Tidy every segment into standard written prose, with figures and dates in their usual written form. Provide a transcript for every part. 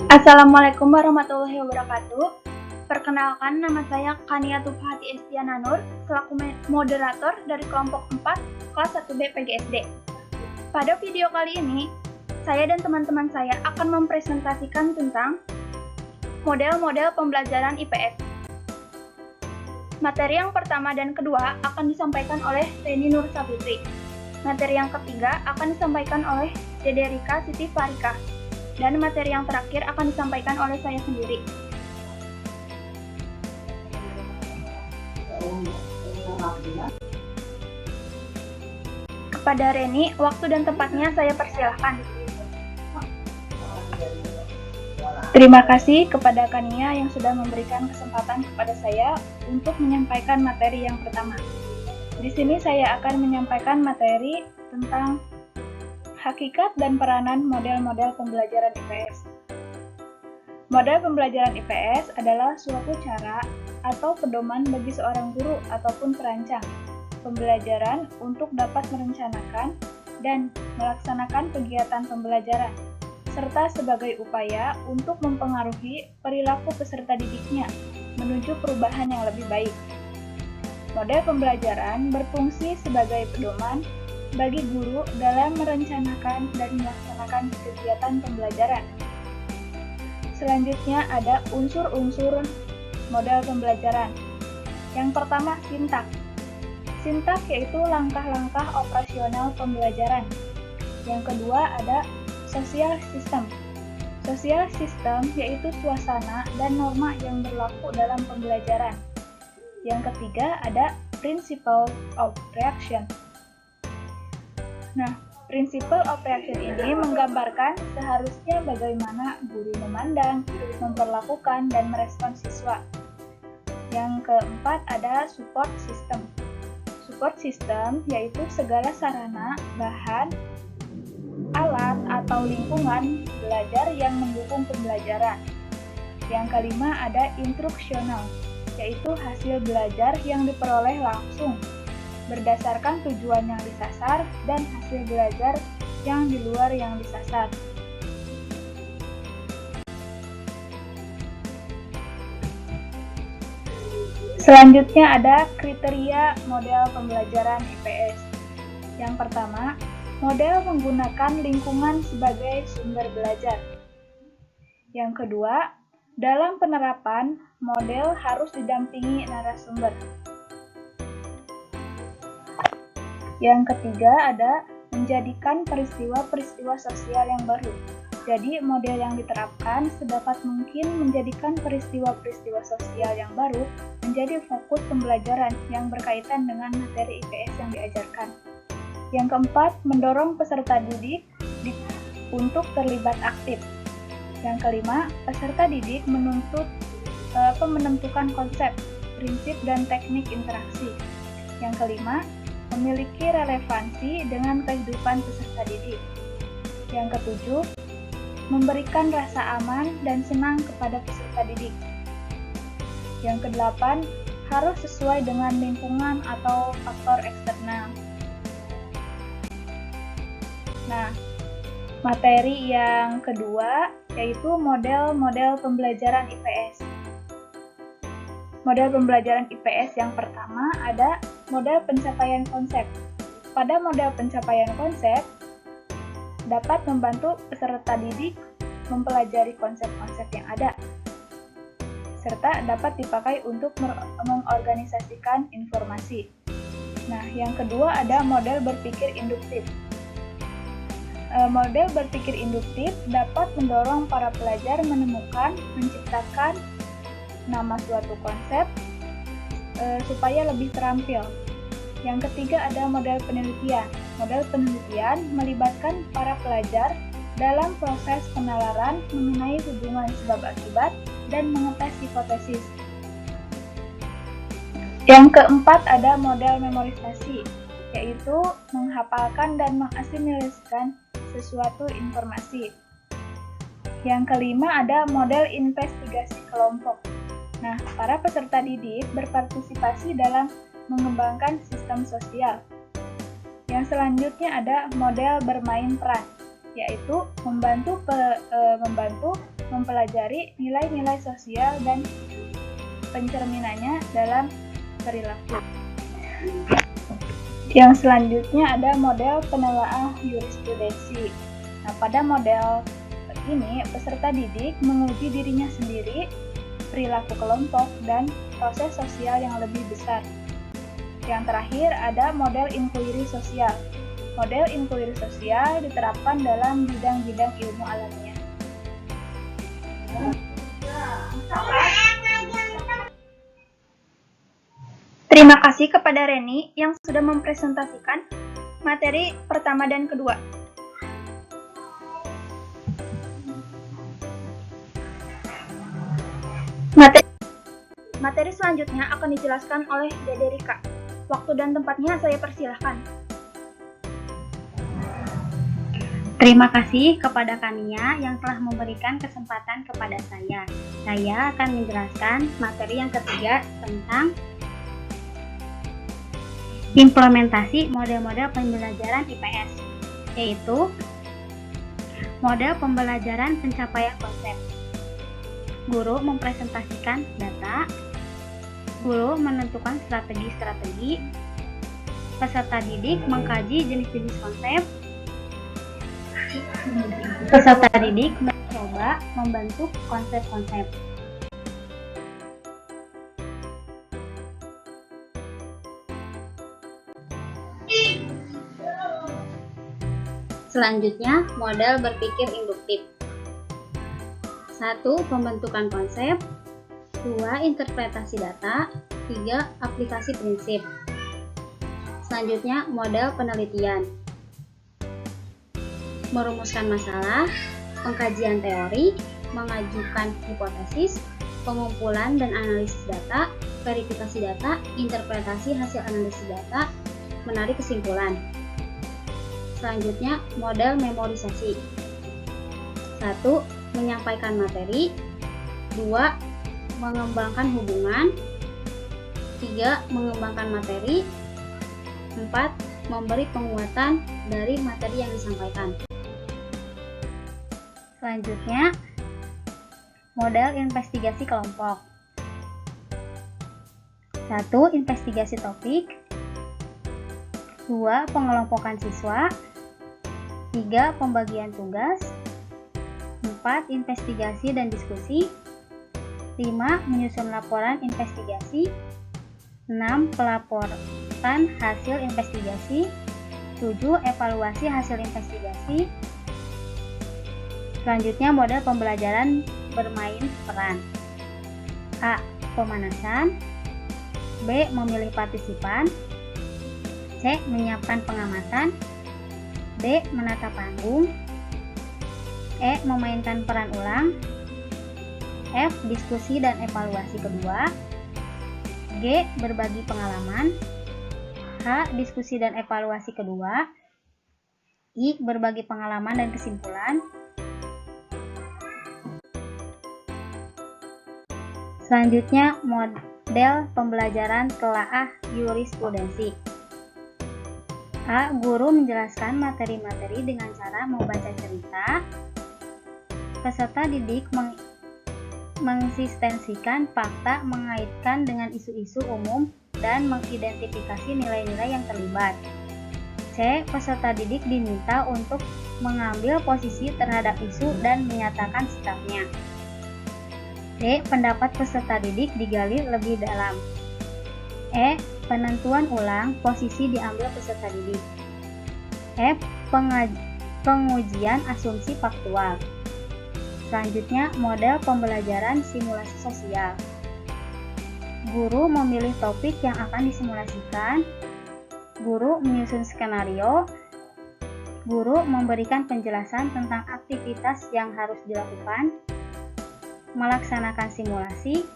Assalamualaikum warahmatullahi wabarakatuh. Perkenalkan, nama saya Kania Tufahati Estiana Nur, selaku moderator dari kelompok 4 kelas 1B PGSD. Pada video kali ini, saya dan teman-teman saya akan mempresentasikan tentang model-model pembelajaran IPS. Materi yang pertama dan kedua akan disampaikan oleh Reni Nur Saputri. Materi yang ketiga akan disampaikan oleh Dede Rika Siti Farika. Dan materi yang terakhir akan disampaikan oleh saya sendiri. Kepada Reni, waktu dan tempatnya saya persilahkan. Terima kasih kepada Kania yang sudah memberikan kesempatan kepada saya untuk menyampaikan materi yang pertama. Di sini saya akan menyampaikan materi tentang hakikat dan peranan model-model pembelajaran IPS. Model pembelajaran IPS adalah suatu cara atau pedoman bagi seorang guru ataupun perancang pembelajaran untuk dapat merencanakan dan melaksanakan kegiatan pembelajaran, serta sebagai upaya untuk mempengaruhi perilaku peserta didiknya menuju perubahan yang lebih baik. Model pembelajaran berfungsi sebagai pedoman bagi guru dalam merencanakan dan melaksanakan kegiatan pembelajaran. Selanjutnya ada unsur-unsur model pembelajaran. Yang pertama, sintak. Sintak yaitu langkah-langkah operasional pembelajaran. Yang kedua ada social system. Social system yaitu suasana dan norma yang berlaku dalam pembelajaran. Yang ketiga ada principle of reaction. Nah, principle of reaction ini menggambarkan seharusnya bagaimana guru memandang, memperlakukan, dan merespon siswa. Yang keempat ada support system. Support system yaitu segala sarana, bahan, alat, atau lingkungan belajar yang mendukung pembelajaran. Yang kelima ada instruksional, yaitu hasil belajar yang diperoleh langsung berdasarkan tujuan yang disasar dan hasil belajar yang di luar yang disasar. Selanjutnya ada kriteria model pembelajaran IPS. Yang pertama, model menggunakan lingkungan sebagai sumber belajar. Yang kedua, dalam penerapan, model harus didampingi narasumber. Yang ketiga ada menjadikan peristiwa-peristiwa sosial yang baru. Jadi, model yang diterapkan sedapat mungkin menjadikan peristiwa-peristiwa sosial yang baru menjadi fokus pembelajaran yang berkaitan dengan materi IPS yang diajarkan. Yang keempat, mendorong peserta didik untuk terlibat aktif. Yang kelima, peserta didik menentukan konsep, prinsip, dan teknik interaksi. Yang kelima, memiliki relevansi dengan kehidupan peserta didik. Yang ketujuh, memberikan rasa aman dan senang kepada peserta didik. Yang kedelapan, harus sesuai dengan lingkungan atau faktor eksternal. Nah, materi yang kedua yaitu model-model pembelajaran IPS. Model pembelajaran IPS yang pertama ada model pencapaian konsep. Pada model pencapaian konsep, dapat membantu peserta didik mempelajari konsep-konsep yang ada, serta dapat dipakai untuk mengorganisasikan informasi. Nah, yang kedua ada model berpikir induktif. Model berpikir induktif dapat mendorong para pelajar menemukan, menciptakan nama suatu konsep supaya lebih terampil. Yang ketiga ada model penelitian. Model penelitian melibatkan para pelajar dalam proses penalaran mengenai hubungan sebab akibat dan mengetes hipotesis. Yang keempat ada model memorisasi, yaitu menghafalkan dan mengasimilasikan sesuatu informasi. Yang kelima ada model investigasi kelompok. Nah, para peserta didik berpartisipasi dalam mengembangkan sistem sosial. Yang selanjutnya ada model bermain peran. yaitu membantu mempelajari nilai-nilai sosial dan pencerminannya dalam perilaku. Yang selanjutnya ada model penelaah jurisprudensi. Nah, pada model ini peserta didik menguji dirinya sendiri, perilaku kelompok, dan proses sosial yang lebih besar. Yang terakhir ada model inquiry sosial. Model inquiry sosial diterapkan dalam bidang-bidang ilmu alamiah. Terima kasih kepada Reni yang sudah mempresentasikan materi pertama dan kedua. Materi selanjutnya akan dijelaskan oleh Dede Rika. Waktu dan tempatnya saya persilahkan. Terima kasih kepada Kania yang telah memberikan kesempatan kepada saya. Saya akan menjelaskan materi yang ketiga tentang implementasi model-model pembelajaran IPS, yaitu model pembelajaran pencapaian konsep. Guru mempresentasikan data, guru menentukan strategi-strategi, peserta didik mengkaji jenis-jenis konsep, peserta didik mencoba membentuk konsep-konsep. Selanjutnya, model berpikir induktif. 1. Pembentukan konsep. 2. Interpretasi data. 3. Aplikasi prinsip. Selanjutnya, model penelitian. Merumuskan masalah, pengkajian teori, mengajukan hipotesis, pengumpulan dan analisis data, verifikasi data, interpretasi hasil analisis data, menarik kesimpulan. Selanjutnya, model memorisasi. 1. Menyampaikan materi. 2. Mengembangkan hubungan. 3. Mengembangkan materi. 4. Memberi penguatan dari materi yang disampaikan. Selanjutnya, model investigasi kelompok. 1. Investigasi topik. 2. Pengelompokan siswa. 3. Pembagian tugas. 4. Investigasi dan diskusi. 5. Menyusun laporan investigasi. 6. Pelaporan hasil investigasi. 7. Evaluasi hasil investigasi. Selanjutnya, model pembelajaran bermain peran. A. Pemanasan. B. Memilih partisipan. C. Menyiapkan pengamatan. D. Menata panggung. E. Memainkan peran ulang. F. Diskusi dan evaluasi kedua. G. Berbagi pengalaman. H. Diskusi dan evaluasi kedua. I. Berbagi pengalaman dan kesimpulan. Selanjutnya, model pembelajaran telaah jurisprudensi. A. Guru menjelaskan materi-materi dengan cara membaca cerita. Peserta didik menginsistensikan fakta, mengaitkan dengan isu-isu umum, dan mengidentifikasi nilai-nilai yang terlibat. C. Peserta didik diminta untuk mengambil posisi terhadap isu dan menyatakan sikapnya. D. Pendapat peserta didik digali lebih dalam. E. Penentuan ulang posisi diambil peserta didik. F. Pengujian asumsi faktual. Selanjutnya, model pembelajaran simulasi sosial. Guru memilih topik yang akan disimulasikan. Guru menyusun skenario. Guru memberikan penjelasan tentang aktivitas yang harus dilakukan. Melaksanakan simulasi.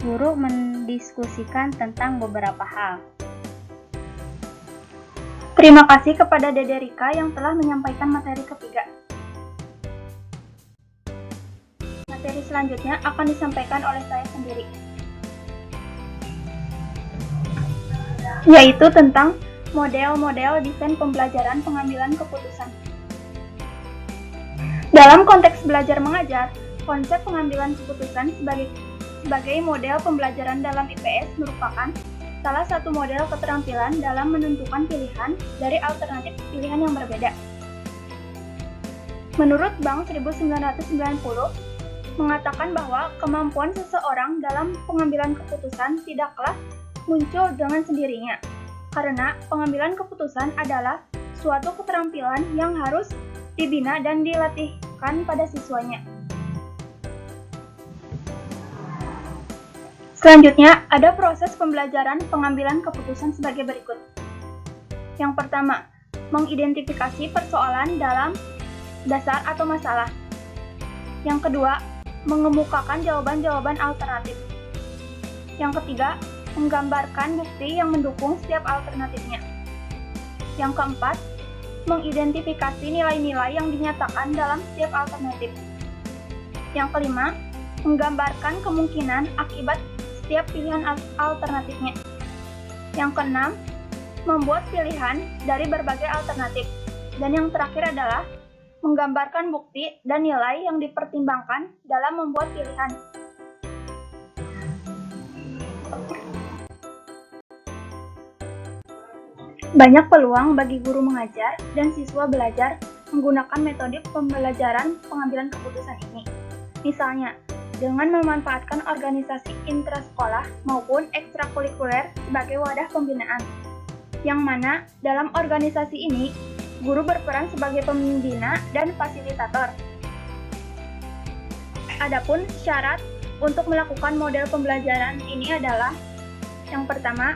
Guru mendiskusikan tentang beberapa hal. Terima kasih kepada Dede Rika yang telah menyampaikan materi ketiga. Materi selanjutnya akan disampaikan oleh saya sendiri, yaitu tentang model-model desain pembelajaran pengambilan keputusan. Dalam konteks belajar mengajar, konsep pengambilan keputusan sebagai model pembelajaran dalam IPS merupakan salah satu model keterampilan dalam menentukan pilihan dari alternatif pilihan yang berbeda. Menurut Bank 1990, mengatakan bahwa kemampuan seseorang dalam pengambilan keputusan tidaklah muncul dengan sendirinya, karena pengambilan keputusan adalah suatu keterampilan yang harus dibina dan dilatihkan pada siswanya. Selanjutnya, ada proses pembelajaran pengambilan keputusan sebagai berikut. Yang pertama, mengidentifikasi persoalan dalam dasar atau masalah. Yang kedua, mengemukakan jawaban-jawaban alternatif. Yang ketiga, menggambarkan bukti yang mendukung setiap alternatifnya. Yang keempat, mengidentifikasi nilai-nilai yang dinyatakan dalam setiap alternatif. Yang kelima, menggambarkan kemungkinan akibat setiap pilihan alternatifnya. Yang keenam, membuat pilihan dari berbagai alternatif. Dan yang terakhir adalah menggambarkan bukti dan nilai yang dipertimbangkan dalam membuat pilihan. Banyak peluang bagi guru mengajar dan siswa belajar menggunakan metode pembelajaran pengambilan keputusan ini. Misalnya, dengan memanfaatkan organisasi intrasekolah maupun ekstrakurikuler sebagai wadah pembinaan, yang mana dalam organisasi ini, guru berperan sebagai pembina dan fasilitator. Adapun syarat untuk melakukan model pembelajaran ini adalah: yang pertama,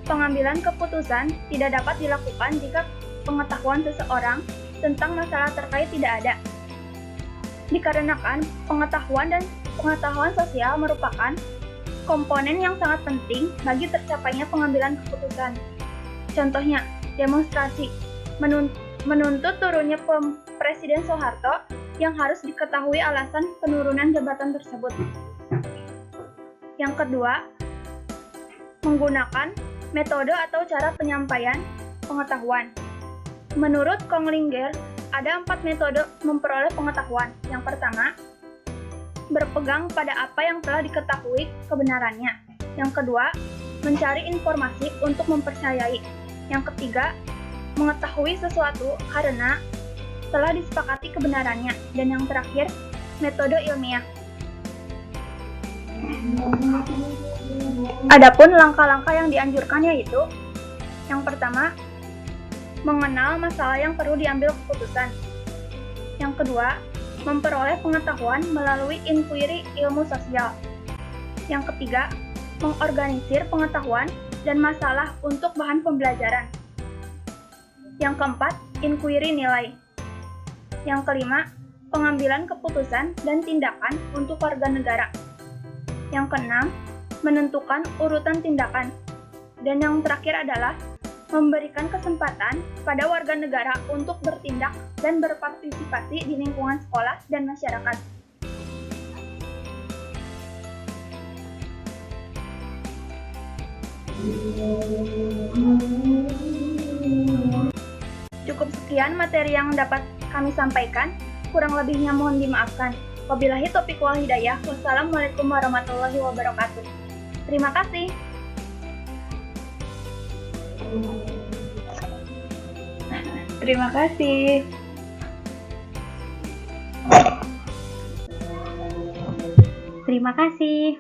pengambilan keputusan tidak dapat dilakukan jika pengetahuan seseorang tentang masalah terkait tidak ada. Dikarenakan pengetahuan sosial merupakan komponen yang sangat penting bagi tercapainya pengambilan keputusan. Contohnya, demonstrasi menuntut turunnya Presiden Soeharto yang harus diketahui alasan penurunan jabatan tersebut. Yang kedua, menggunakan metode atau cara penyampaian pengetahuan. Menurut Konglinger, ada 4 metode memperoleh pengetahuan. Yang pertama, berpegang pada apa yang telah diketahui kebenarannya. Yang kedua, mencari informasi untuk mempercayai. Yang ketiga, mengetahui sesuatu karena telah disepakati kebenarannya. Dan yang terakhir, metode ilmiah. Adapun langkah-langkah yang dianjurkan yaitu: yang pertama, mengenal masalah yang perlu diambil keputusan. Yang kedua, memperoleh pengetahuan melalui inquiry ilmu sosial. Yang ketiga, mengorganisir pengetahuan dan masalah untuk bahan pembelajaran. Yang keempat, inquiry nilai. Yang kelima, pengambilan keputusan dan tindakan untuk warga negara. Yang keenam, menentukan urutan tindakan. Dan yang terakhir adalah memberikan kesempatan pada warga negara untuk bertindak dan berpartisipasi di lingkungan sekolah dan masyarakat. Cukup sekian materi yang dapat kami sampaikan, kurang lebihnya mohon dimaafkan. Wabillahi taufiq wal hidayah. Wassalamualaikum warahmatullahi wabarakatuh. Terima kasih. Terima kasih. Terima kasih.